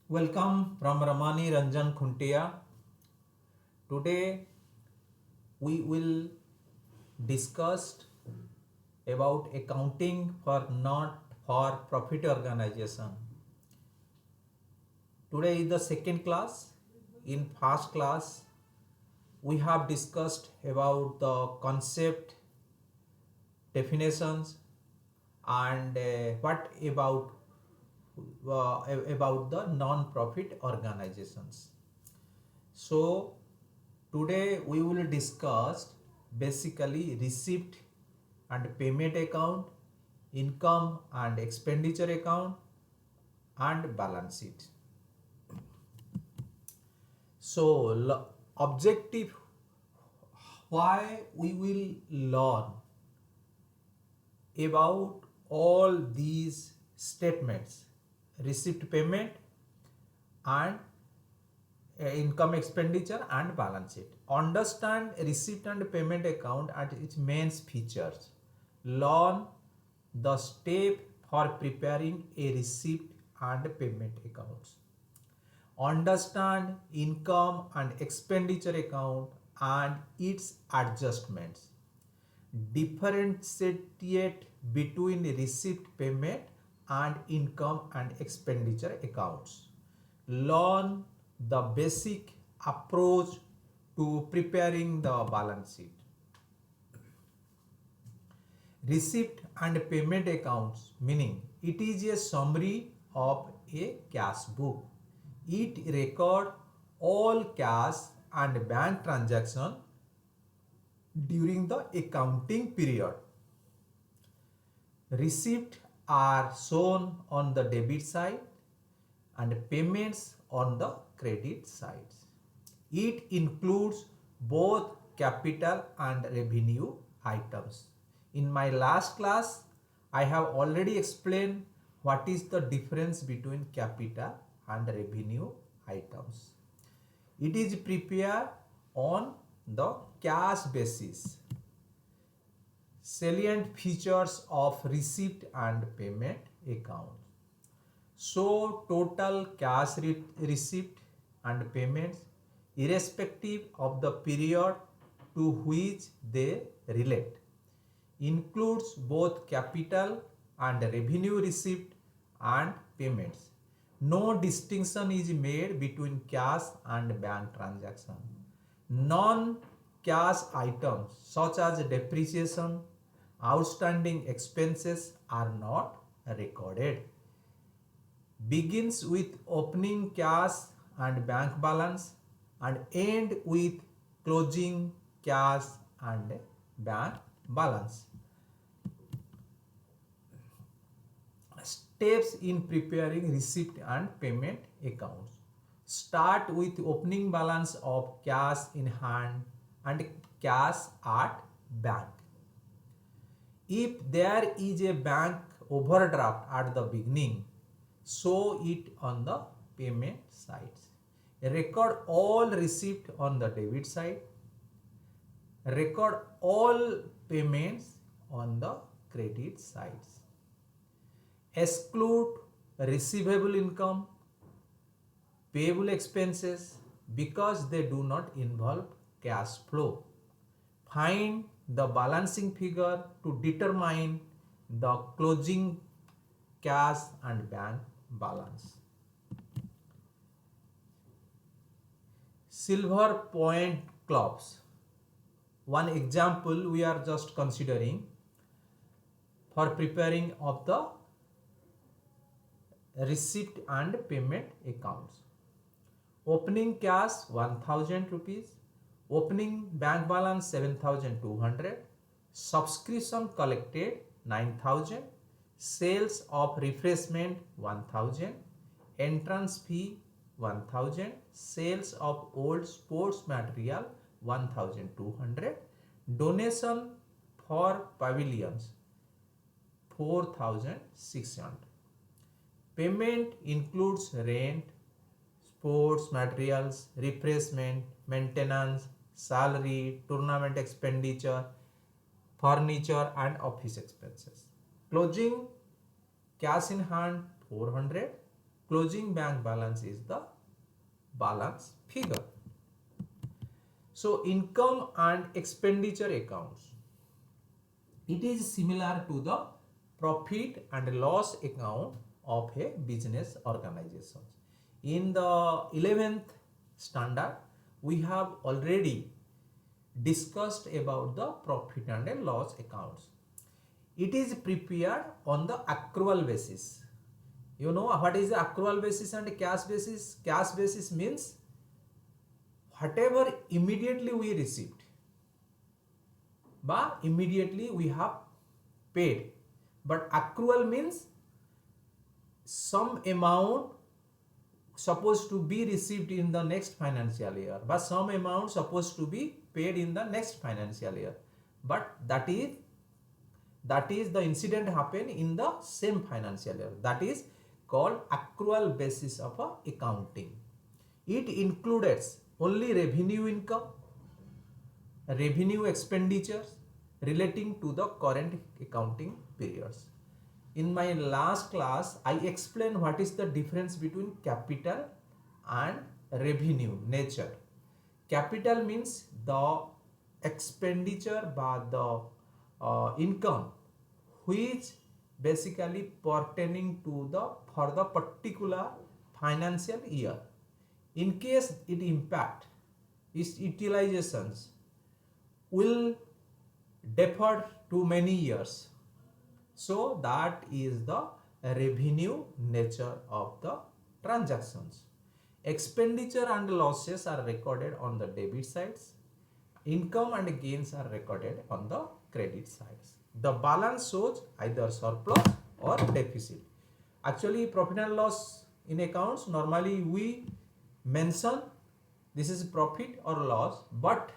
Welcome from Ramani Ranjan Khuntia. Today we will discuss about accounting for not for profit organization. Today is the second class. In first class we have discussed about the concept, definitions, and what about the non-profit organizations. So today we will discuss basically receipt and payment account, income and expenditure account, and balance sheet. So objective, why we will learn about all these statements: receipt, payment, and income, expenditure, and balance sheet. Understand receipt and payment account and its main features. Learn the step for preparing a receipt and payment accounts. Understand income and expenditure account and its adjustments. Differentiate between receipt, payment, and income and expenditure accounts. Learn the basic approach to preparing the balance sheet. Receipt and payment accounts, meaning it is a summary of a cash book. It records all cash and bank transactions during the accounting period. Receipts are shown on the debit side and payments on the credit side. It includes both capital and revenue items. In my last class, I have already explained what is the difference between capital and revenue items. It is prepared on the cash basis. Salient features of receipt and payment account. So total cash receipt and payments, irrespective of the period to which they relate, includes both capital and revenue receipt and payments. No distinction is made between cash and bank transaction. Non-cash items such as depreciation, outstanding expenses are not recorded. Begins with opening cash and bank balance and end with closing cash and bank balance. Steps in preparing receipt and payment accounts. Start with opening balance of cash in hand and cash at bank. If there is a bank overdraft at the beginning, show it on the payment side. Record all receipt on the debit side. Record all payments on the credit sides. Exclude receivable income, payable expenses because they do not involve cash flow. Find the balancing figure to determine the closing cash and bank balance. Silver point clubs. One example we are just considering for preparing of the receipt and payment accounts. Opening cash 1000 rupees, opening bank balance 7200, subscription collected 9000, sales of refreshment 1000, entrance fee 1000, sales of old sports material 1200, donation for pavilions 4600. Payment includes rent, sports materials, refreshment, maintenance, salary, tournament expenditure, furniture and office expenses. Closing cash in hand 400, closing bank balance is the balance figure. So income and expenditure accounts, it is similar to the profit and loss account of a business organization. In the 11th standard, we have already discussed about the profit and loss accounts. It is prepared on the accrual basis. You know what is the accrual basis and cash basis? Cash basis means whatever immediately we received, but immediately we have paid. But accrual means some amount supposed to be received in the next financial year, but some amount supposed to be paid in the next financial year, but that is the incident happen in the same financial year. That is called accrual basis of accounting. It includes only revenue income, revenue expenditures relating to the current accounting periods. In my last class, I explained what is the difference between capital and revenue nature. Capital means the expenditure by the income which basically pertaining to the for the particular financial year. In case it impact its utilizations will defer to many years. So that is the revenue nature of the transactions. Expenditure and losses are recorded on the debit sides. Income and gains are recorded on the credit sides. The balance shows either surplus or deficit. Actually, profit and loss in accounts, normally we mention this is profit or loss, but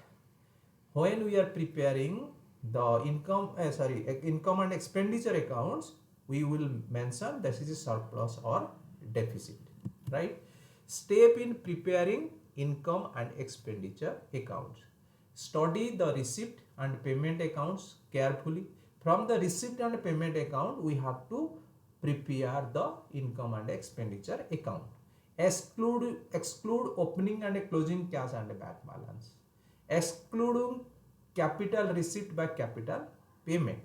when we are preparing the income and expenditure accounts, we will mention this is surplus or deficit, right? Step in preparing income and expenditure accounts. Study the receipt and payment accounts carefully. From the receipt and payment account, we have to prepare the income and expenditure account. Exclude opening and closing cash and bank balance. Excluding capital receipt by capital payment.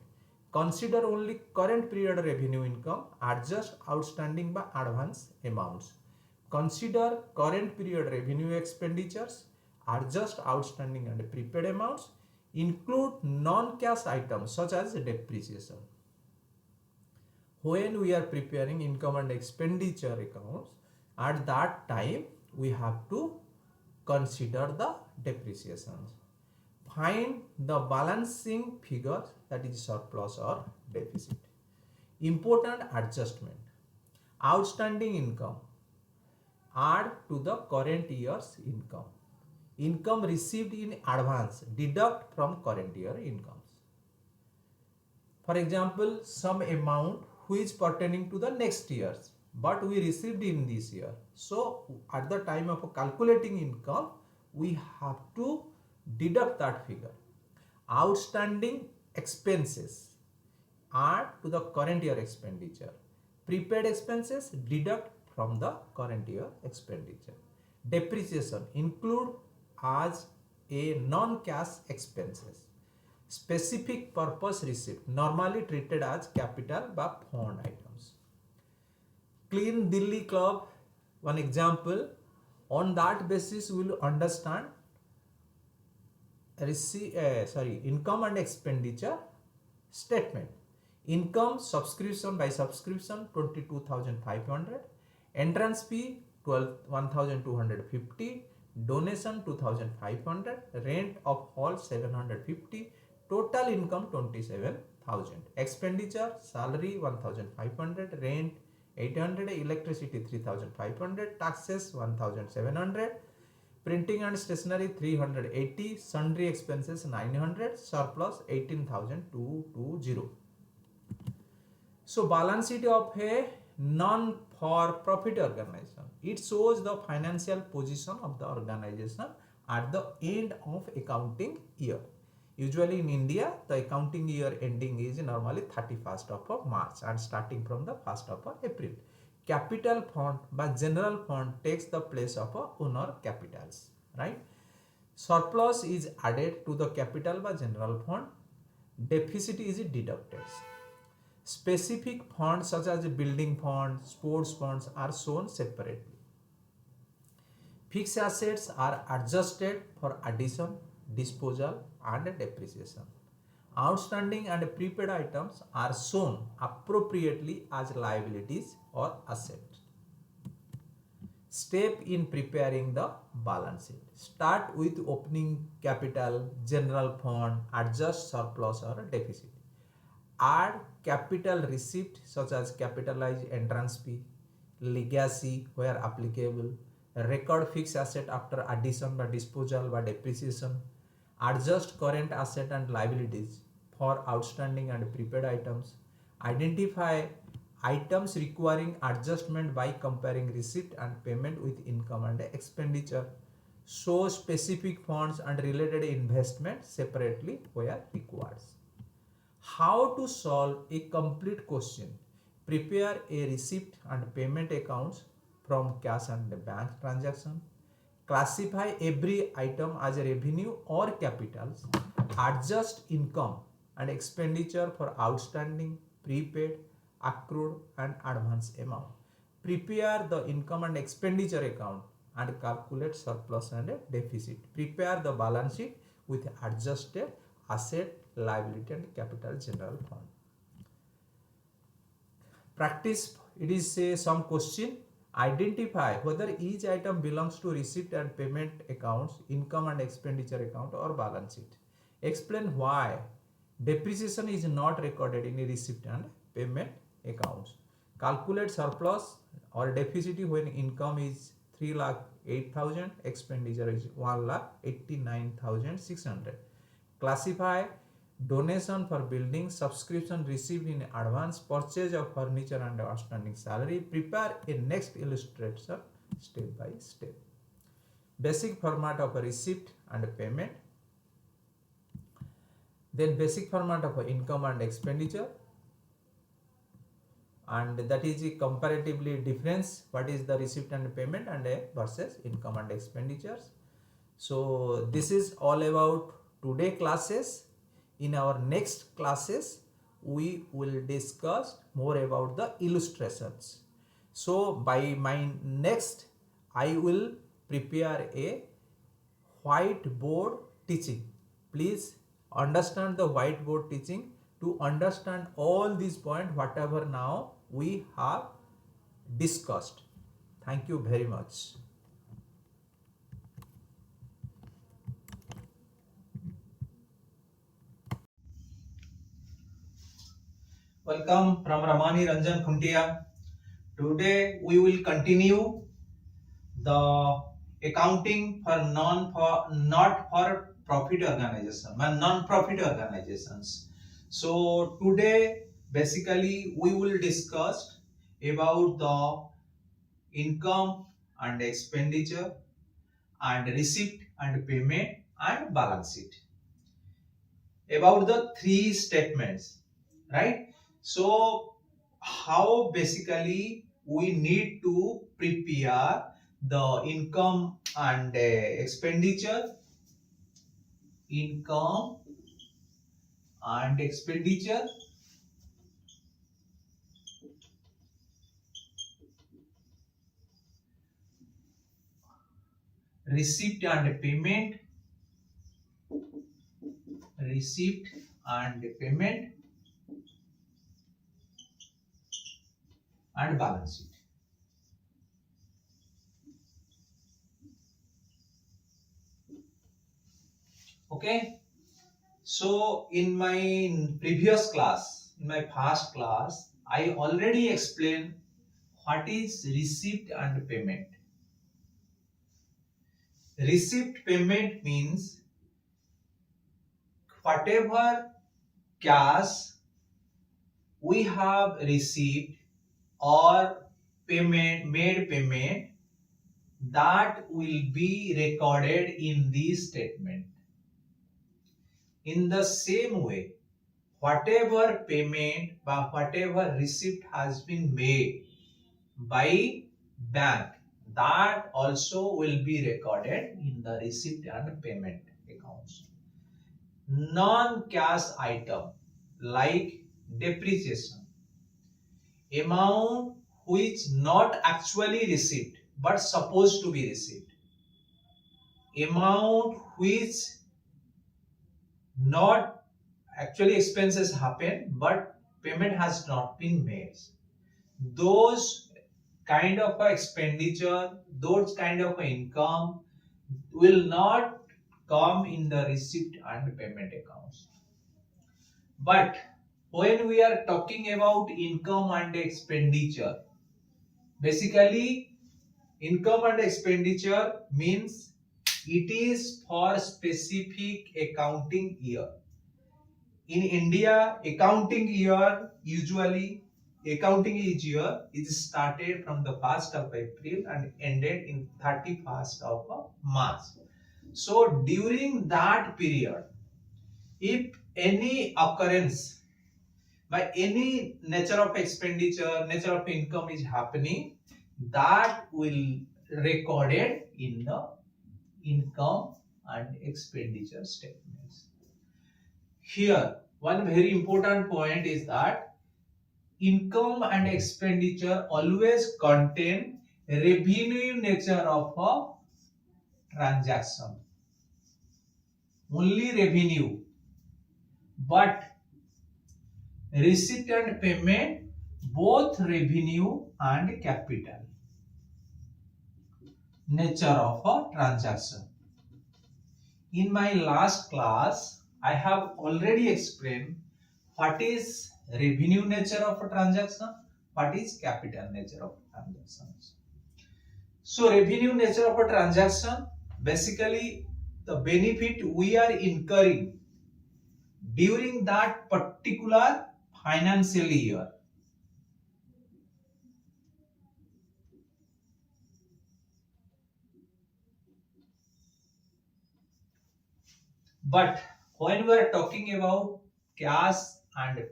Consider only current period revenue income. Adjust outstanding by advance amounts. Consider current period revenue expenditures. Adjust outstanding and prepaid amounts. Include non-cash items such as depreciation. When we are preparing income and expenditure accounts, at that time we have to consider the depreciations. Find the balancing figures, that is surplus or deficit. Important adjustment. Outstanding income add to the current year's income. Income received in advance deduct from current year incomes. For example, some amount which is pertaining to the next year's, but we received in this year. So at the time of calculating income, we have to deduct that figure. Outstanding expenses add to the current year expenditure. Prepaid expenses deduct from the current year expenditure. Depreciation include as a non-cash expenses. Specific purpose receipt normally treated as capital by fund items. Clean Delhi Club, one example. On that basis, we will understand income and expenditure statement. Income subscription by subscription 22,500, entrance fee 1,250, donation 2,500, rent of hall 750, total income 27,000. Expenditure salary 1,500, rent 800, electricity 3,500, taxes 1,700, printing and stationery 380, sundry expenses 900, surplus 18,220. So balance sheet of a non-for-profit organization. It shows the financial position of the organization at the end of accounting year. Usually in India, the accounting year ending is normally 31st of March and starting from the 1st of April. capital fund বা general fund takes the place of a owner capitals, right? Surplus is added to the capital by general fund. Deficit is deducted. Specific funds such as building fund, sports funds are shown separately. Fixed assets are adjusted for addition, disposal and depreciation. Outstanding and prepaid items are shown appropriately as liabilities or assets. Step in preparing the balance sheet. Start with opening capital, general fund, adjust surplus or deficit. Add capital receipt such as capitalized entrance fee, legacy where applicable, record fixed asset after addition by disposal by depreciation, adjust current asset and liabilities for outstanding and prepaid items, identify items requiring adjustment by comparing receipt and payment with income and expenditure, show specific funds and related investment separately where required. How to solve a complete question? Prepare a receipt and payment accounts from cash and bank transaction. Classify every item as a revenue or capitals. Adjust income and expenditure for outstanding, prepaid, accrued and advance amount. Prepare the income and expenditure account and calculate surplus and deficit. Prepare the balance sheet with adjusted asset, liability and capital general fund. Practice, it is some question. Identify whether each item belongs to receipt and payment accounts, income and expenditure account or balance sheet. Explain why depreciation is not recorded in a receipt and payment accounts. Calculate surplus or deficit when income is 3,08,000, expenditure is 1,89,600. Classify donation for building, subscription received in advance, purchase of furniture and outstanding salary. Prepare a next illustration step by step. Basic format of a receipt and payment, then basic format of income and expenditure, and that is a comparatively difference what is the receipt and payment and versus income and expenditures. So this is all about today classes. In our next classes we will discuss more about the illustrations. So by my next I will prepare a whiteboard teaching. Please understand the whiteboard teaching to understand all these points whatever now we have discussed. Thank you very much. Welcome from Ramani Ranjan Khuntia. Today we will continue the accounting for not for profit organization, non-profit organizations. So today basically we will discuss about the income and expenditure and receipt and payment and balance sheet, about the three statements, right? So how basically we need to prepare the income and expenditure, income and expenditure, receipt and payment, receipt and payment and balance sheet. Okay, so in my previous class, in my past class, I already explained what is receipt and payment. Receipt payment means whatever cash we have received or made payment, that will be recorded in this statement. In the same way, whatever payment or whatever receipt has been made, by bank, that also will be recorded in the receipt and payment accounts. Non-cash item like depreciation, amount which not actually received but supposed to be received, amount which not actually expenses happen but payment has not been made, those kind of a expenditure, those kind of a income will not come in the receipt and payment accounts. But when we are talking about income and expenditure, basically income and expenditure means it is for specific accounting year. In India, accounting year is started from the 1st of April and ended in 31st of March. So during that period, if any occurrence by any nature of expenditure, nature of income is happening, that will recorded in the income and expenditure statements. Here, one very important point is that income and expenditure always contain revenue nature of a transaction. Only revenue. But receipt and payment, both revenue and capital nature of a transaction. In my last class, I have already explained what is revenue nature of a transaction, what is capital nature of transactions. So revenue nature of a transaction, basically the benefit we are incurring during that particular financial year. But when we are talking about cash and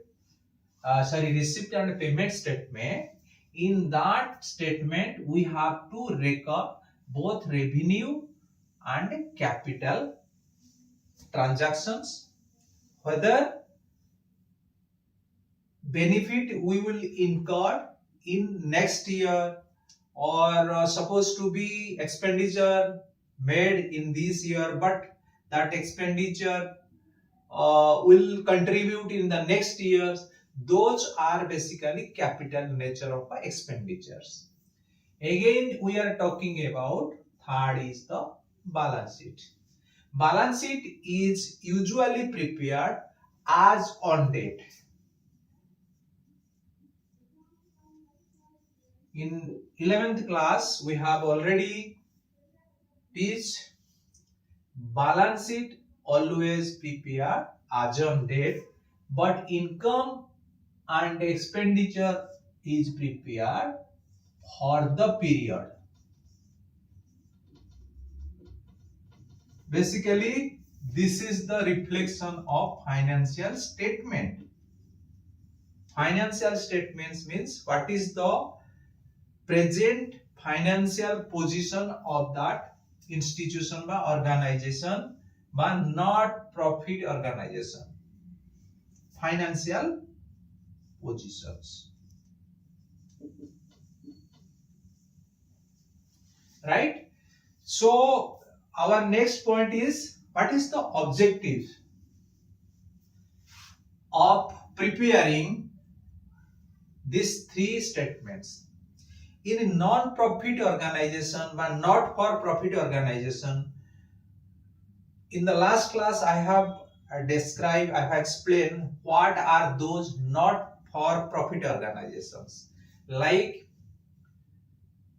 receipt and payment statement, in that statement we have to record both revenue and capital transactions, whether benefit we will incur in next year or supposed to be expenditure made in this year, but that expenditure will contribute in the next years. Those are basically capital nature of expenditures. Again, we are talking about third is the balance sheet. Balance sheet is usually prepared as on date. In 11th class, we have already teach balance sheet always prepared as on date, but income and expenditure is prepared for the period. Basically, this is the reflection of financial statement. Financial statements means what is the present financial position of that institution or organization, but not profit organization. Financial positions. Right? So our next point is, what is the objective of preparing these three statements? In a non-profit organization but not for profit organization, in the last class I have described, I have explained what are those not for profit organizations, like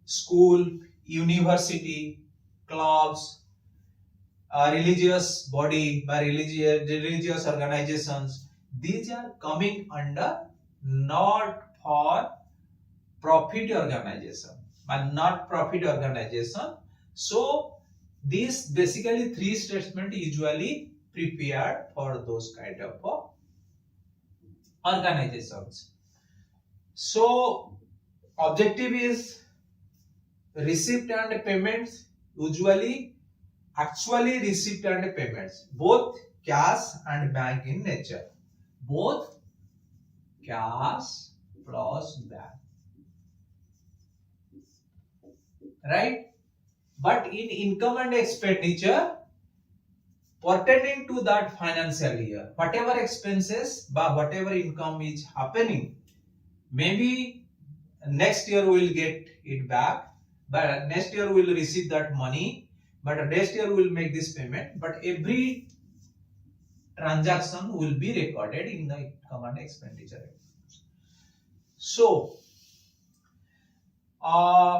school, university, clubs, religious body by religious organizations. These are coming under not for profit organization but not profit organization. So these basically three statements usually prepared for those kind of organizations. So objective is receipt and payments, usually actually receipt and payments, both cash and bank in nature, both cash plus bank, right? But in income and expenditure pertaining to that financial year, whatever expenses but whatever income is happening, maybe next year we will get it back, but next year we will receive that money, but next year we will make this payment, but every transaction will be recorded in the income and expenditure. So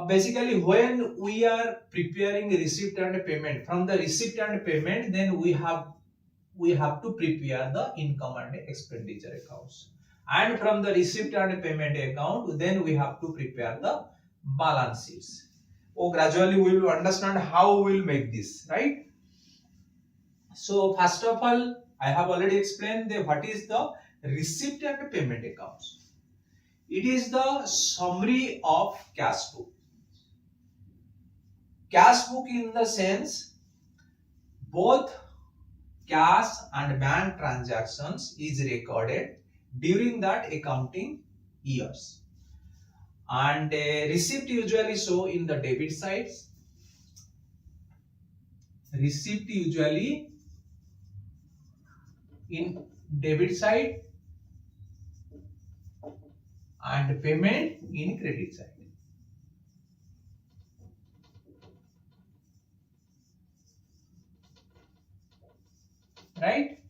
basically when we are preparing receipt and payment, from the receipt and payment, then we have to prepare the income and expenditure accounts, and from the receipt and payment account, then we have to prepare the balance sheets. Gradually we will understand how we will make this, right? So first of all, I have already explained what is the receipt and payment accounts. It is the summary of cash book. Cash book in the sense both cash and bank transactions is recorded during that accounting years. And receipt usually show in the debit sides. Receipt usually in debit side and payment in credit side. Right?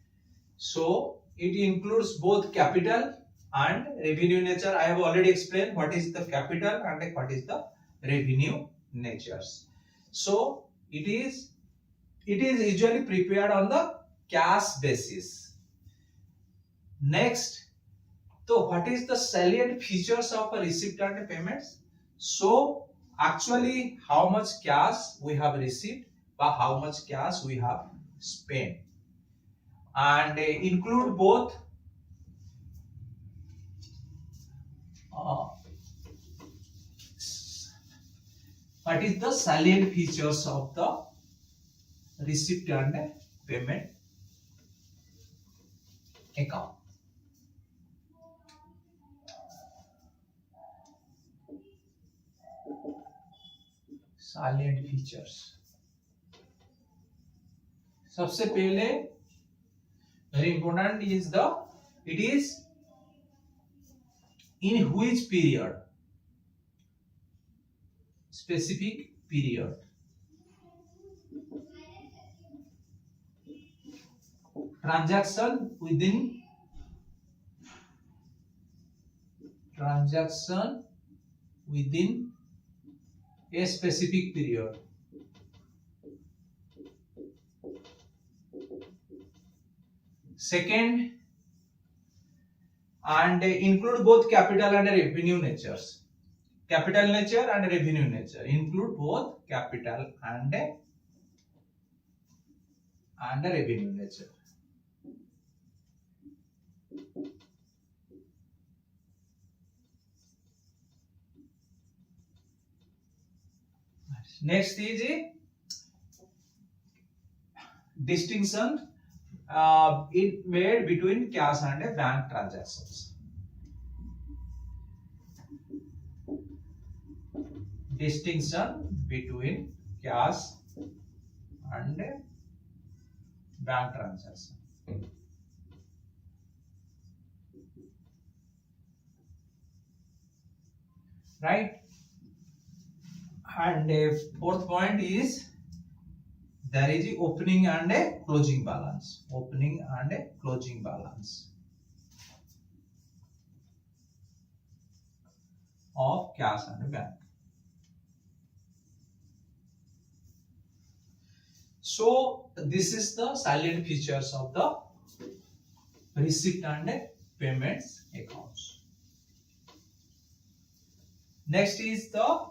So it includes both capital and revenue nature. I have already explained what is the capital and what is the revenue natures. So it is usually prepared on the cash basis. Next, so what is the salient features of a receipt and payments? So actually how much cash we have received or how much cash we have spent, and include both what is the salient features of the receipt and payment account. Salient features. सबसे पहले very important is it is in which period, specific period. Transaction within a specific period. Second, and include both capital and revenue natures. Capital nature and revenue nature, include both capital and revenue nature. Next is a distinction it made between cash and bank transactions. Distinction between cash and bank transaction. Right? And fourth point is there is a opening and a closing balance. Opening and a closing balance of cash and bank. So this is the salient features of the receipt and payments accounts. Next is the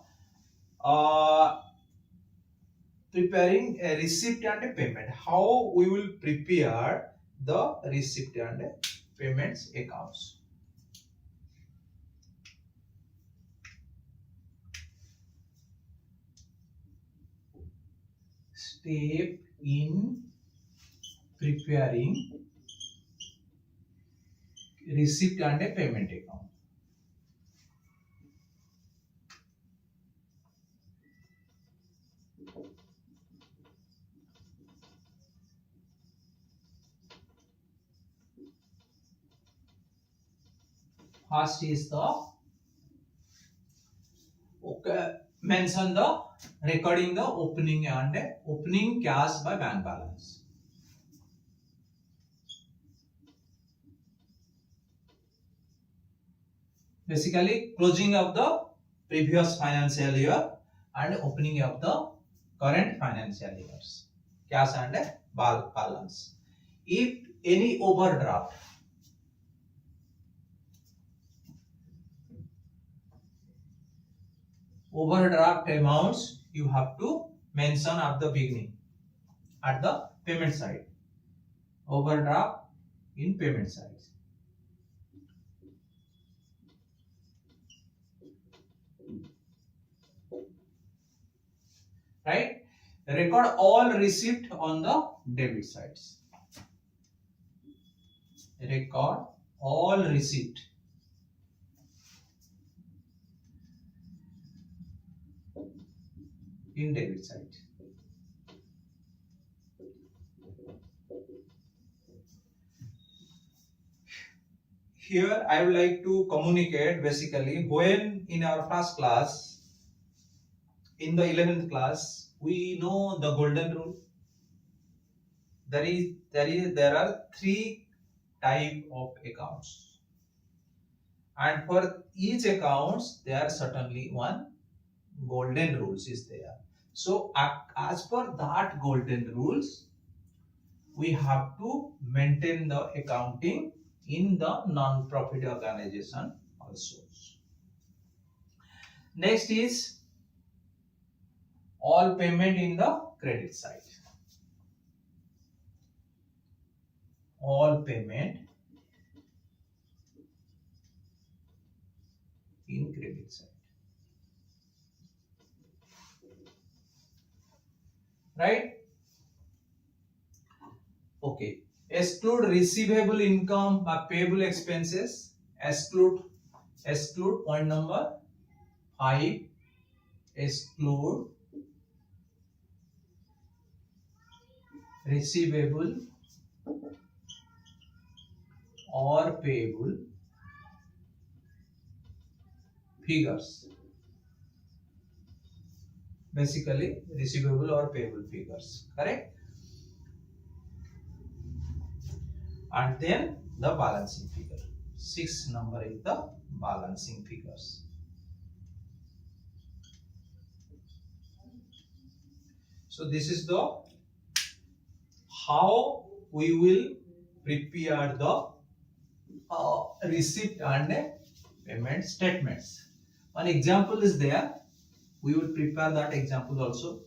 preparing a receipt and a payment. How we will prepare the receipt and payments accounts. step in preparing receipt and a payment account. First is the mention the recording the opening and opening cash by bank balance. Basically closing of the previous financial year and opening of the current financial years, cash and balance. If any overdraft amounts, you have to mention at the beginning, at the payment side. Overdraft in payment side. Right? Record all receipt on the debit sides. Record all receipt in debit side. Here I would like to communicate basically when in our first class, in the 11th class, we know the golden rule. There are 3 type of accounts, and for each accounts there are certainly one golden rules is there. So as per that golden rules, we have to maintain the accounting in the non-profit organization also. Next is all payment in the credit side. All payment in credit side. Right? Okay. Exclude receivable income or payable expenses. Exclude point number 5. Exclude receivable or payable figures. Basically receivable or payable figures, correct? And then the balancing figure. 6 number is the balancing figures. So this is the how we will prepare the receipt and payment statements. One example is there. We will prepare that example also.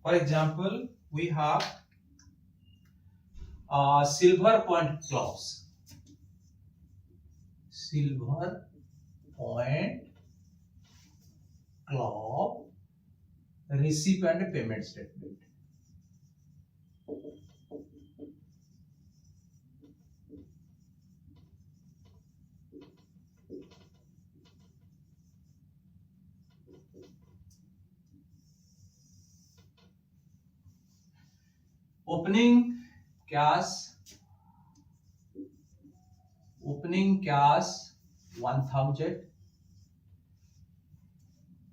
For example, we have silver point clause. Silver point clause receipt and payment statement. Opening cash 1000.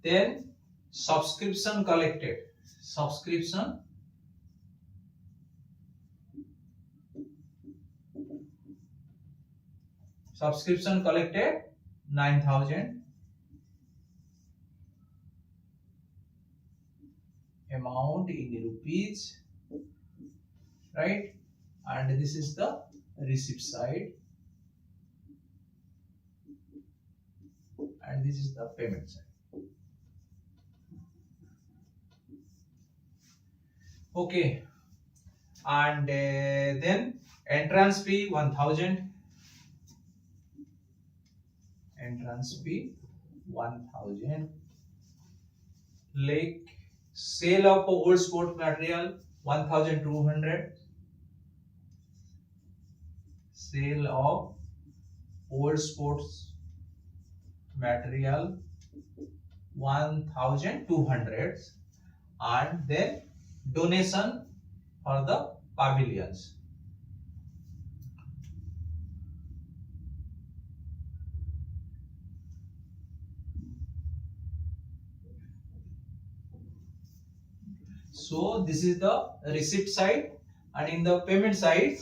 Then subscription collected. Subscription collected 9000. Amount in rupees, right? And this is the receipt side, and this is the payment side. Okay, and then entrance fee 1000. entrance fee 1000. Like sale of old sport material 1200. Sale of old sports material 1200, and then donation for the pavilions. So this is the receipt side, and in the payment side,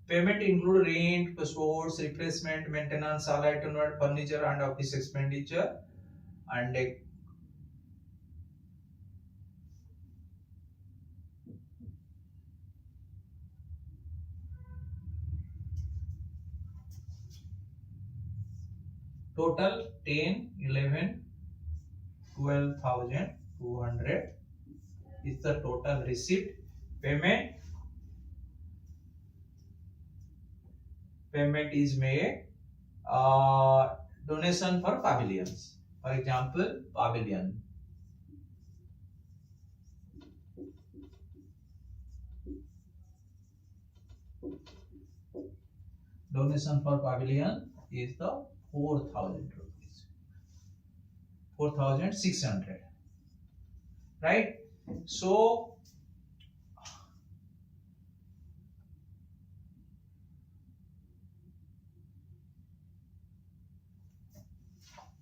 payment include rent, sports, replacement, maintenance, all item, furniture and office expenditure, and total 10, 11, 12,200 is the total receipt. Payment is made donation for pavilions. For example, pavilion. Donation for pavilion is the 4,000 rupees. 4,600. Right? So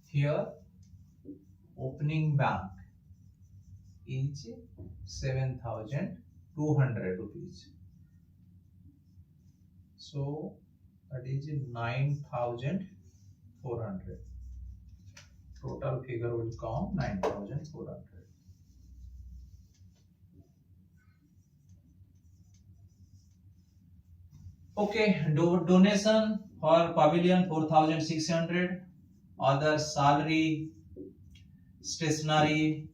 here opening bank is 7,200 rupees. So that is 9,400. Total figure will come 9,400. Okay, donation for pavilion 4,600. Other salary, stationery,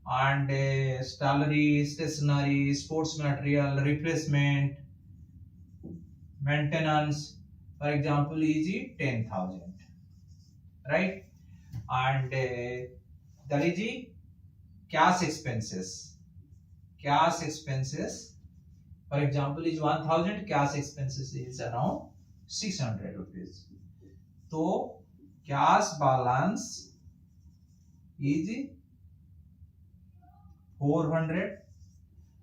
and salary, stationery, sports material, replacement, maintenance, for example, is 10,000, right? And that is the cash expenses. Cash expenses, for example, is 1,000. Cash expenses is around 600 rupees. So cash balance is 400,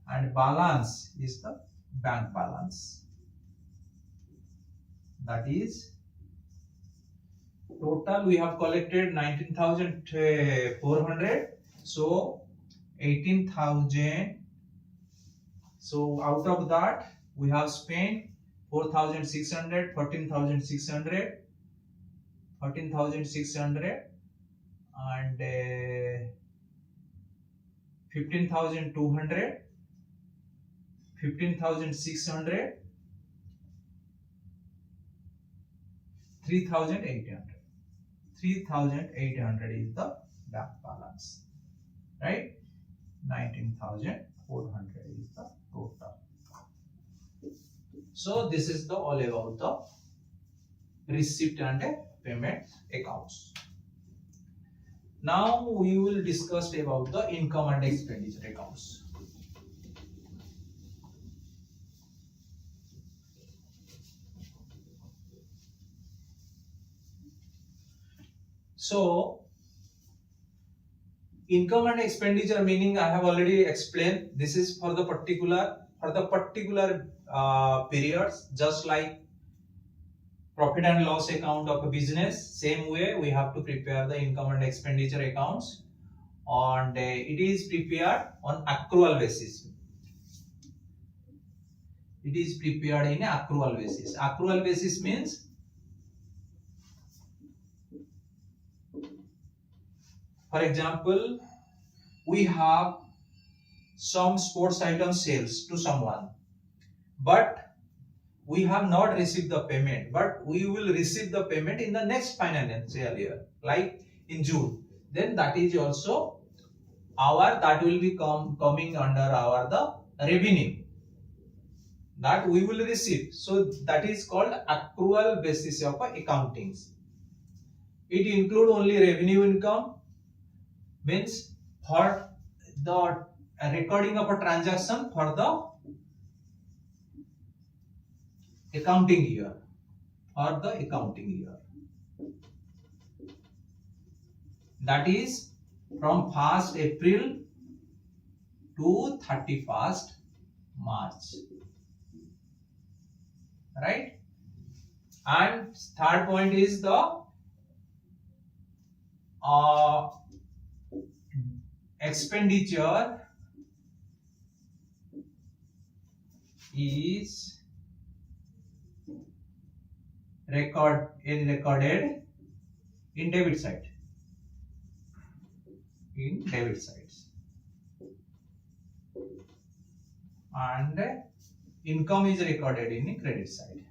and balance is the bank balance. That is total we have collected 19,400. So 18,000. So out of that we have spent 4,600, 14,600, 13,600, and 15,200, 15,600, 3,800. 3,800 is the bank balance, right? 19,400 is the total. So this is the all about the receipt and payment accounts. Now we will discuss about the income and expenditure accounts. So income and expenditure meaning I have already explained. This is for the particular periods, just like profit and loss account of a business. Same way we have to prepare the income and expenditure accounts, and it is prepared on accrual basis. It is prepared in accrual basis. Accrual basis means for example, we have some sports item sales to someone, but we have not received the payment, but we will receive the payment in the next financial year, like in June. Then that is also that will be coming under our the revenue that we will receive. So that is called accrual basis of accounting. It include only revenue income, means for the recording of a transaction for the accounting year, that is from 1st April to 31st March, right? And third point is the expenditure is recorded in debit side. And income is recorded in the credit side.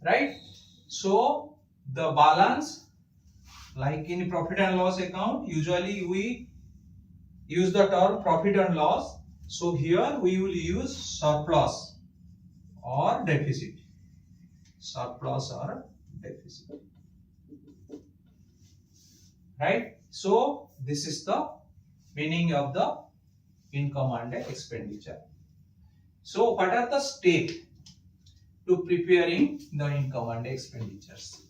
Right? So the balance, like in profit and loss account, usually we use the term profit and loss. So here we will use surplus or deficit. Right? So this is the meaning of the income and expenditure. So what are the steps to preparing the income and expenditures?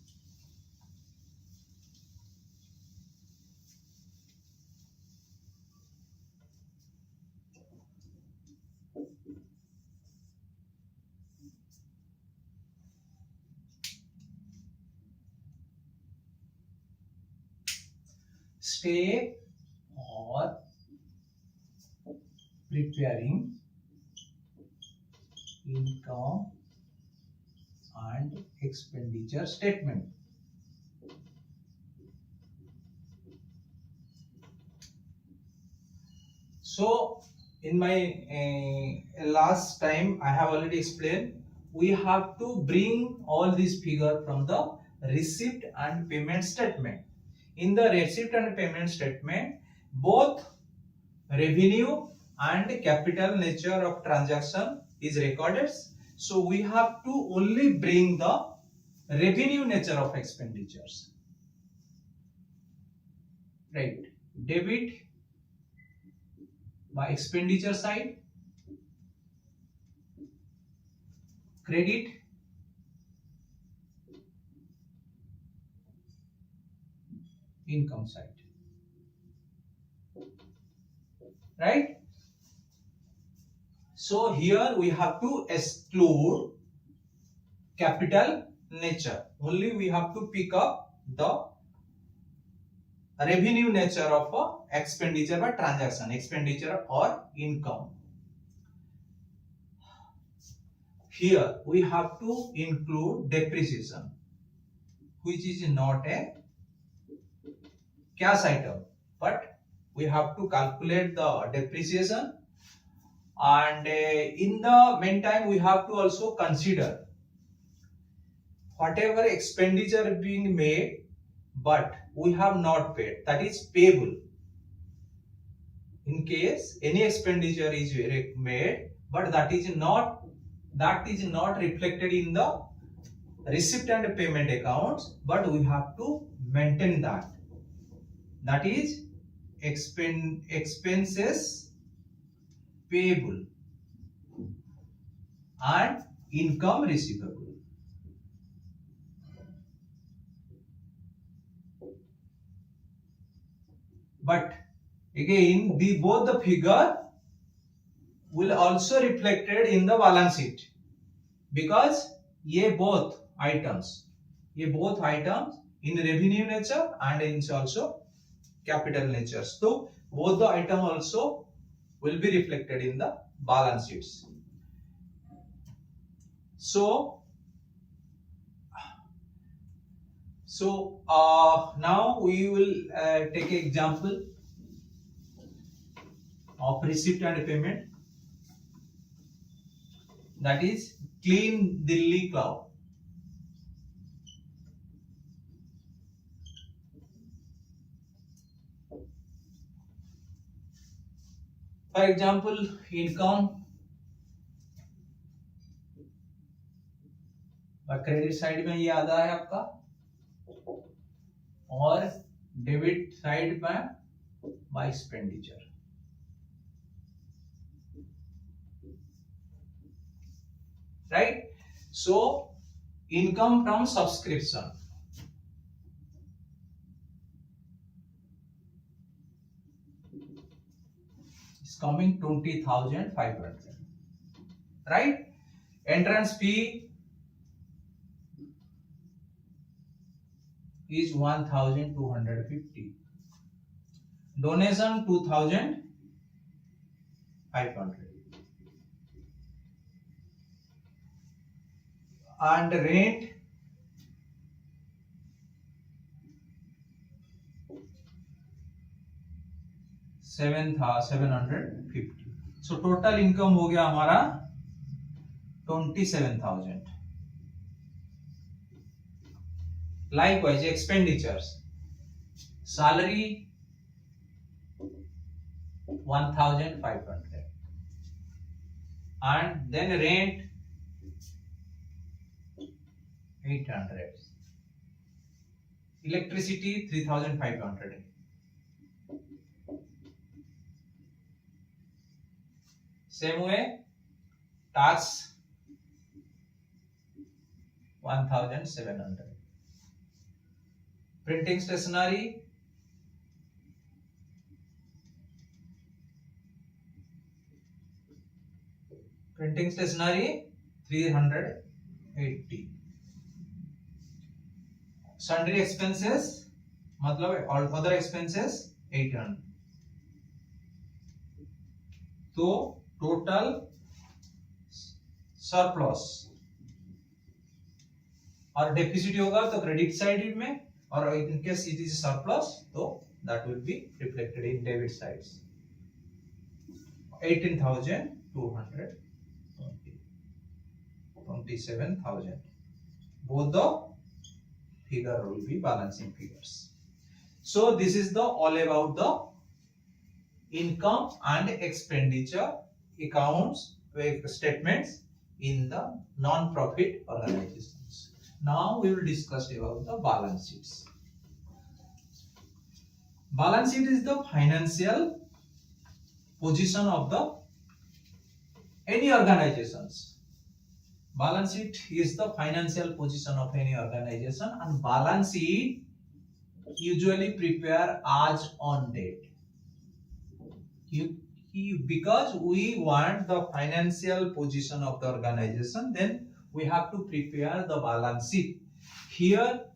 Step or preparing income and expenditure statement. So in my last time I have already explained, we have to bring all these figure from the receipt and payment statement. In the receipt and payment statement, both revenue and capital nature of transaction is recorded. So we have to only bring the revenue nature of expenditures. Right? Debit by expenditure side, credit income side. Right? So here we have to exclude capital nature. Only we have to pick up the revenue nature of expenditure by transaction, expenditure or income. Here we have to include depreciation, which is not a cash item, but we have to calculate the depreciation, and in the meantime we have to also consider whatever expenditure being made but we have not paid, that is payable. In case any expenditure is made but that is not reflected in the receipt and payment accounts, but we have to maintain that. That is expenses payable and income receivable. But again, both the figure will also reflected in the balance sheet, because both items in revenue nature and in also capital nature. So both the item also will be reflected in the balance sheets. So now we will take an example of receipt and payment. That is Clean Delhi Club. For example, income credit side में ये आता है आपका, और debit side में bye expenditure. Right. So income from subscription is coming 20,500. Right. Entrance fee is 1,250. Donation 2,500. And rent 750. So total income हो गया हमारा 27,000. Likewise, expenditures. Salary 1,500. And then rent 800. Electricity 3,500. Same way, tax 1,700. Printing stationery 380. Sundry expenses मतलब all other expenses 800. तो total surplus और deficit होगा तो credit side में, और in case it is surplus तो that will be reflected in debit sides. 18,220, 27,000. Both the figure will be balancing figures. So this is the all about the income and expenditure accounts statements in the non-profit organizations. Now we will discuss about the balance sheets. Balance sheet is the financial position of the any organizations. Balance sheet is the financial position of any organization, and balance sheet usually prepare as on date. Because we want the financial position of the organization, then we have to prepare the balance sheet. Here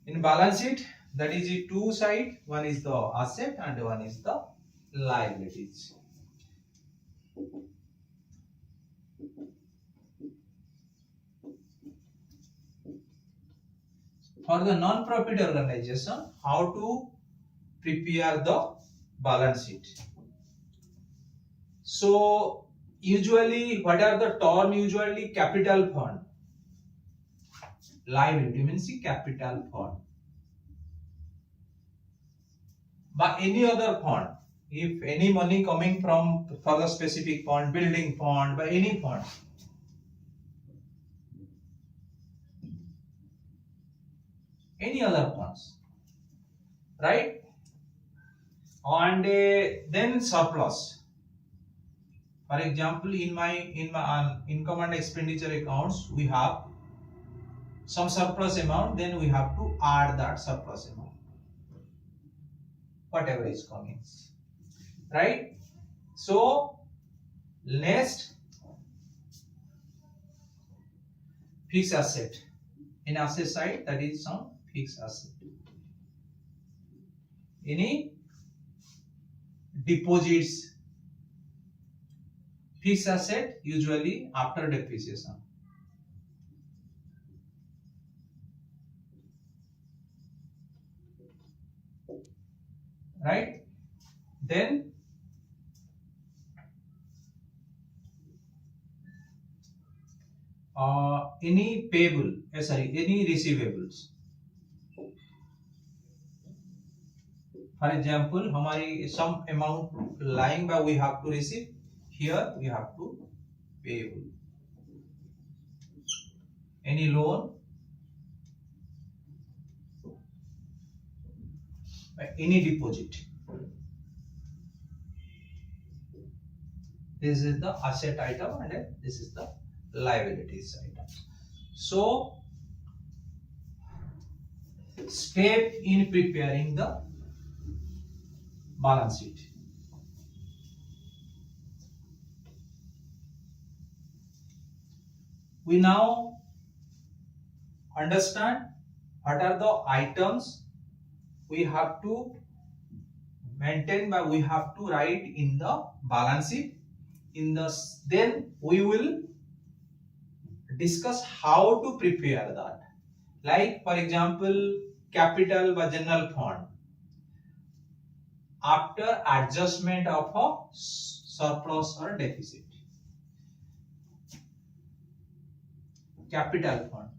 in balance sheet, that is the two side, one is the asset and one is the liabilities. For the non-profit organization, how to prepare the balance sheet? So usually, what are the term? Usually capital fund, liability means capital fund, but any other fund. If any money coming from for the specific fund, building fund, by any fund, any other funds, right? And then surplus. For example, in my income and expenditure accounts, we have some surplus amount, then we have to add that surplus amount, whatever is coming, right? So next, fixed asset. In asset side, that is some fixed asset. Any deposits, fixed asset usually after depreciation. Right? Then any payable, any receivables. For example, हमारी some amount lying by we have to receive. Here we have to payable. Any loan, any deposit. This is the asset item and this is the liabilities item. So, step in preparing the balance sheet. We now understand what are the items we have to maintain, by we have to write in the balance sheet. Then we will discuss how to prepare that. Like for example, capital by general fund. After adjustment of a surplus or deficit. Capital fund.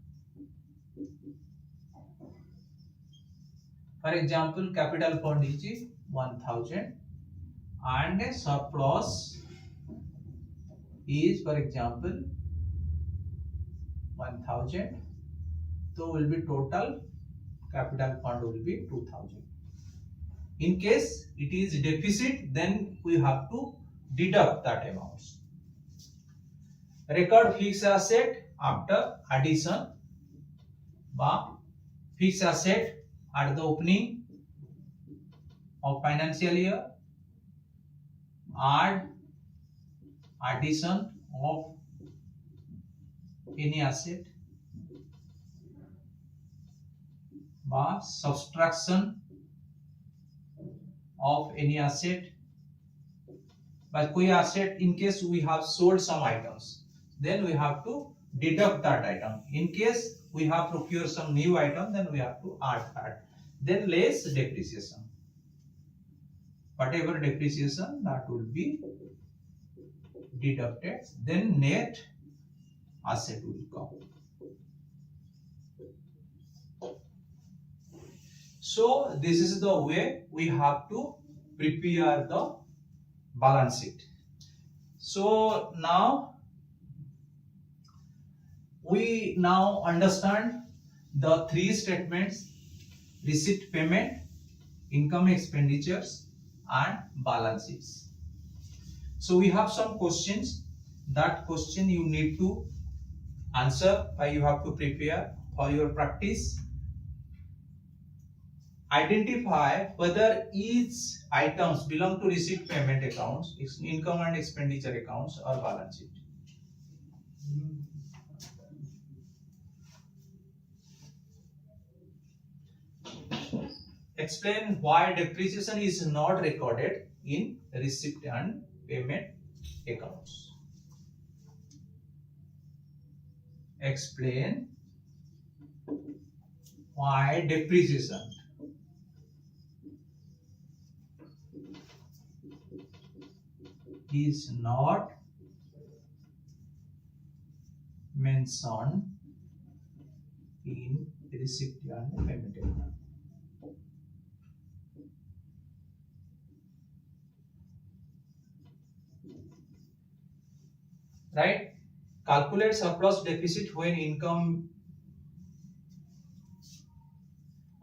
For example, capital fund is 1000 and a surplus is, for example, 1000. So will be total capital fund will be 2000. In case it is deficit, then we have to deduct that amount. Record fixed asset after addition by fixed asset at the opening of financial year, add addition of any asset by subtraction of any asset. But कोई asset, in case we have sold some items, then we have to deduct that item. In case we have procured some new item, then we have to add that. Then less depreciation. Whatever depreciation, that will be deducted. Then net asset will come. So this is the way we have to prepare the balance sheet. So now we now understand the three statements: receipt, payment, income, expenditures, and balance sheets. So we have some questions. That question you need to answer, or you have to prepare for your practice. Identify whether each items belong to receipt, payment accounts, income and expenditure accounts, or balance sheet. Explain why depreciation is not recorded in receipt and payment accounts. Explain why depreciation is not mentioned in receipt and payment account. Right? Calculate surplus deficit when income.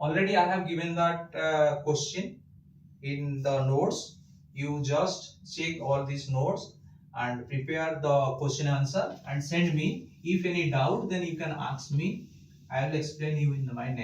Already I have given that question in the notes. You just check all these notes and prepare the question answer and send me. If any doubt, then you can ask me. I will explain you in my next